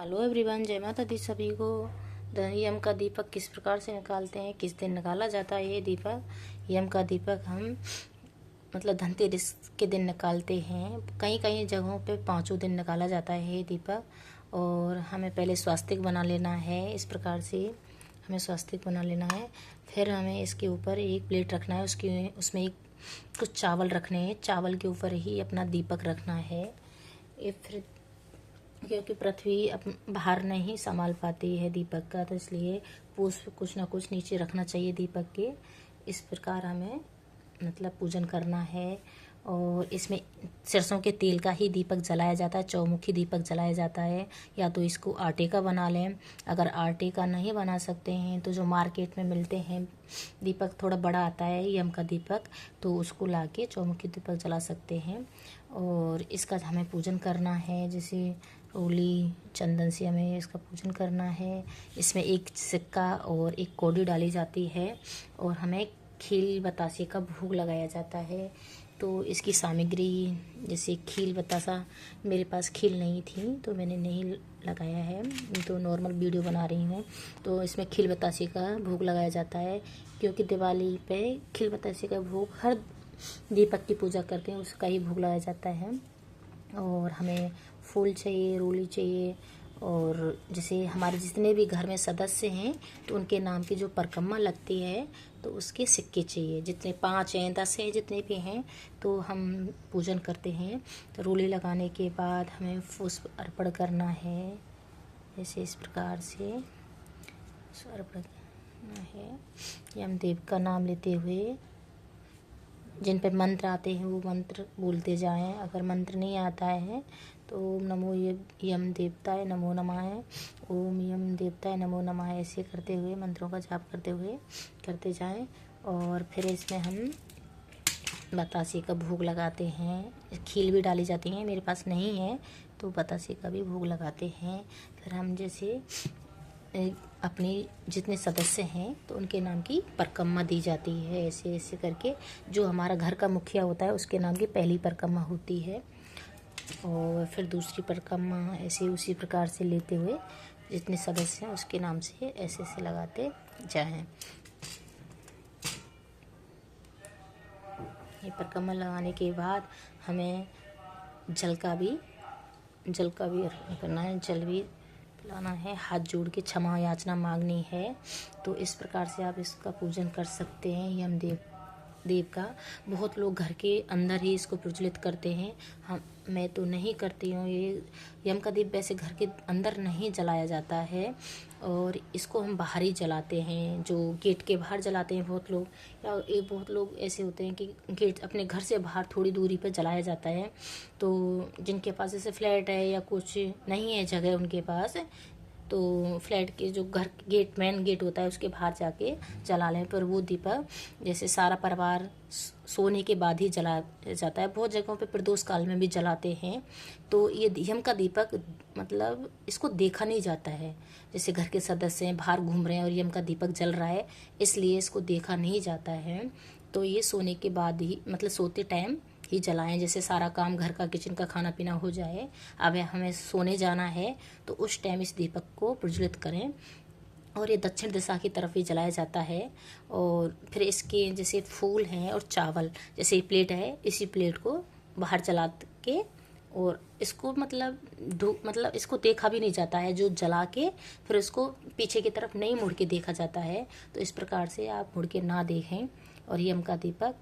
Hello everyone, जय माता दी सभी को। यम का दीपक किस प्रकार से निकालते हैं, किस दिन निकाला जाता है ये दीपक। यम का दीपक हम धनतेरस के दिन निकालते हैं। कई कई जगहों पे पाँचों दिन निकाला जाता है ये दीपक। और हमें पहले स्वास्तिक बना लेना है। इस प्रकार से हमें स्वास्तिक बना लेना है। फिर हमें इसके ऊपर एक प्लेट रखना है, उसमें कुछ चावल रखने हैं। चावल के ऊपर ही अपना दीपक रखना है। ये फिर क्योंकि पृथ्वी बाहर नहीं संभाल पाती है दीपक का, तो इसलिए पुष्प कुछ ना कुछ नीचे रखना चाहिए दीपक के। इस प्रकार हमें पूजन करना है। और इसमें सरसों के तेल का ही दीपक जलाया जाता है, चौमुखी दीपक जलाया जाता है। या तो इसको आटे का बना लें। अगर आटे का नहीं बना सकते हैं तो जो मार्केट में मिलते हैं दीपक, थोड़ा बड़ा आता है यम का दीपक, तो उसको लाके चौमुखी दीपक जला सकते हैं। और इसका हमें पूजन करना है, जैसे रोली चंदन से हमें इसका पूजन करना है। इसमें एक सिक्का और एक कौड़ी डाली जाती है। और हमें खील बतासे का भोग लगाया जाता है। तो इसकी सामग्री जैसे खील बतासा, मेरे पास खील नहीं थी तो मैंने नहीं लगाया है, तो नॉर्मल वीडियो बना रही हूँ। तो इसमें खील बतासे का भोग लगाया जाता है, क्योंकि दिवाली पे खील बतासे का भोग हर दीपक की पूजा करते हैं उसका ही भोग लगाया जाता है। और हमें फूल चाहिए, रोली चाहिए। और जैसे हमारे जितने भी घर में सदस्य हैं तो उनके नाम की जो परिक्रमा लगती है तो उसके सिक्के चाहिए। जितने 5 हैं, 10 हैं, जितने भी हैं, तो हम पूजन करते हैं। तो रोली लगाने के बाद हमें पुष्प अर्पण करना है, जैसे इस प्रकार से अर्पण करना है। यमदेव का नाम लेते हुए जिन पे मंत्र आते हैं वो मंत्र बोलते जाएं। अगर मंत्र नहीं आता है तो ओम नमो यम देवताय नमो नमः, ओम यम देवताय नमो नमः, ऐसे करते हुए मंत्रों का जाप करते हुए करते जाएं। और फिर इसमें हम बतासे का भोग लगाते हैं। खील भी डाली जाती है, मेरे पास नहीं है तो बतासे का भी भोग लगाते हैं। फिर हम जैसे अपने जितने सदस्य हैं तो उनके नाम की परिक्रमा दी जाती है। ऐसे ऐसे करके जो हमारा घर का मुखिया होता है उसके नाम की पहली परिक्रमा होती है। और फिर दूसरी परिक्रमा ऐसे उसी प्रकार से लेते हुए जितने सदस्य हैं उसके नाम से ऐसे ऐसे लगाते जाएं। ये परिक्रमा लगाने के बाद हमें जल का भी अर्पण करना है, जल भी पिलाना है, हाथ जोड़ के क्षमा याचना मांगनी है। तो इस प्रकार से आप इसका पूजन कर सकते हैं यमदेव का। बहुत लोग घर के अंदर ही इसको प्रज्वलित करते हैं, मैं तो नहीं करती हूँ। ये यम का दीप वैसे घर के अंदर नहीं जलाया जाता है, और इसको हम बाहर ही जलाते हैं, जो गेट के बाहर जलाते हैं बहुत लोग। या बहुत लोग ऐसे होते हैं कि गेट अपने घर से बाहर थोड़ी दूरी पर जलाया जाता है। तो जिनके पास जैसे फ्लैट है या कुछ नहीं है जगह उनके पास, तो फ्लैट के जो घर गेट मेन गेट होता है उसके बाहर जाके जला लें। पर वो दीपक जैसे सारा परिवार सोने के बाद ही जला जाता है। बहुत जगहों पे प्रदोष काल में भी जलाते हैं। तो ये यम का दीपक इसको देखा नहीं जाता है। जैसे घर के सदस्य हैं बाहर घूम रहे हैं और यम का दीपक जल रहा है, इसलिए इसको देखा नहीं जाता है। तो ये सोने के बाद ही सोते टाइम ही जलाएं। जैसे सारा काम घर का किचन का खाना पीना हो जाए, अब हमें सोने जाना है तो उस टाइम इस दीपक को प्रज्वलित करें। और ये दक्षिण दिशा की तरफ ही जलाया जाता है। और फिर इसके जैसे फूल हैं और चावल, जैसे प्लेट है, इसी प्लेट को बाहर जला के, और इसको इसको देखा भी नहीं जाता है, जो जला के फिर इसको पीछे की तरफ नहीं मुड़ के देखा जाता है। तो इस प्रकार से आप मुड़ के ना देखें और यम का दीपक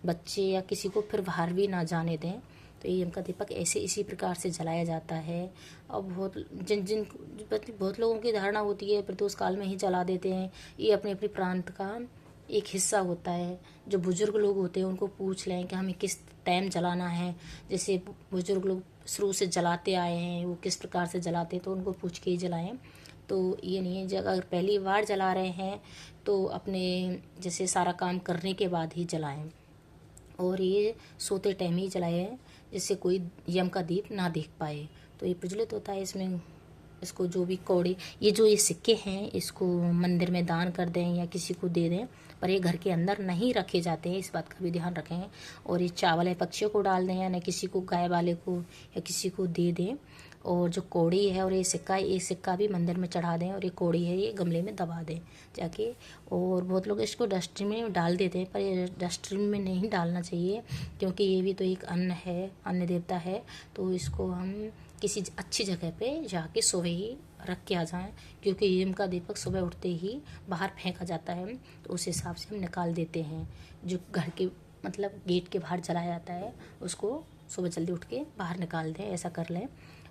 बच्चे या किसी को फिर बाहर भी ना जाने दें। तो यम का दीपक ऐसे इसी प्रकार से जलाया जाता है। और बहुत लोगों की धारणा होती है प्रदोष काल में ही जला देते हैं। ये अपने अपने प्रांत का एक हिस्सा होता है। जो बुजुर्ग लोग होते हैं उनको पूछ लें कि हमें किस टाइम जलाना है। जैसे बुजुर्ग लोग शुरू से जलाते आए हैं, वो किस प्रकार से जलाते हैं, तो उनको पूछ के ही जलाएं। तो ये नहीं है, अगर पहली बार जला रहे हैं तो अपने जैसे सारा काम करने के बाद ही जलाएं। और ये सोते टाइम ही जलाए, जिससे कोई यम का दीप ना देख पाए। तो ये प्रज्वलित होता है। इसमें इसको जो भी कौड़े, ये सिक्के हैं, इसको मंदिर में दान कर दें या किसी को दे दें, पर ये घर के अंदर नहीं रखे जाते हैं, इस बात का भी ध्यान रखें। और ये चावल है, पक्षियों को डाल दें या न किसी को, गाय वाले को या किसी को दे दें। और जो कौड़ी है और ये सिक्का भी मंदिर में चढ़ा दें, और ये कौड़ी है ये गमले में दबा दें जाके। और बहुत लोग इसको डस्टबिन में डाल देते हैं, पर ये डस्टबिन में नहीं डालना चाहिए, क्योंकि ये भी तो एक अन्न है, अन्न देवता है। तो इसको हम किसी अच्छी जगह पे जाके सुबह ही रख के आ जाएं, क्योंकि यम का दीपक सुबह उठते ही बाहर फेंका जाता है, तो उस हिसाब से हम निकाल देते हैं। जो घर के मतलब गेट के बाहर जलाया जाता है, उसको सुबह जल्दी उठ के बाहर निकाल दें, ऐसा कर लें।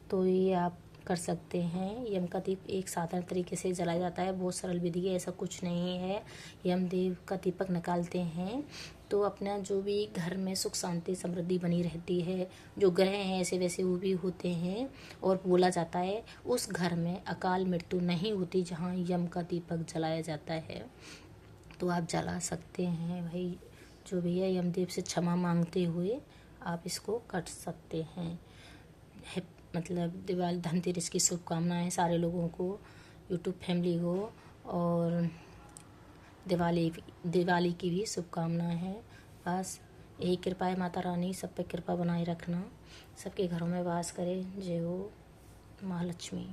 तो ये आप कर सकते हैं। यम का दीप एक साधारण तरीके से जलाया जाता है, बहुत सरल विधि है, ऐसा कुछ नहीं है। यम देव का दीपक निकालते हैं तो अपना जो भी घर में सुख शांति समृद्धि बनी रहती है। जो ग्रह हैं ऐसे वैसे वो भी होते हैं, और बोला जाता है उस घर में अकाल मृत्यु नहीं होती जहाँ यम का दीपक जलाया जाता है। तो आप जला सकते हैं भाई, जो भी है यमदेव से क्षमा मांगते हुए आप इसको कट सकते हैं। मतलब दिवाली धनतेरस की शुभकामनाएं सारे लोगों को, यूट्यूब फैमिली को, और दिवाली की भी शुभकामनाएं हैं। बस यही कृपा है माता रानी, सब पे कृपा बनाए रखना, सबके घरों में वास करे। जय हो महालक्ष्मी।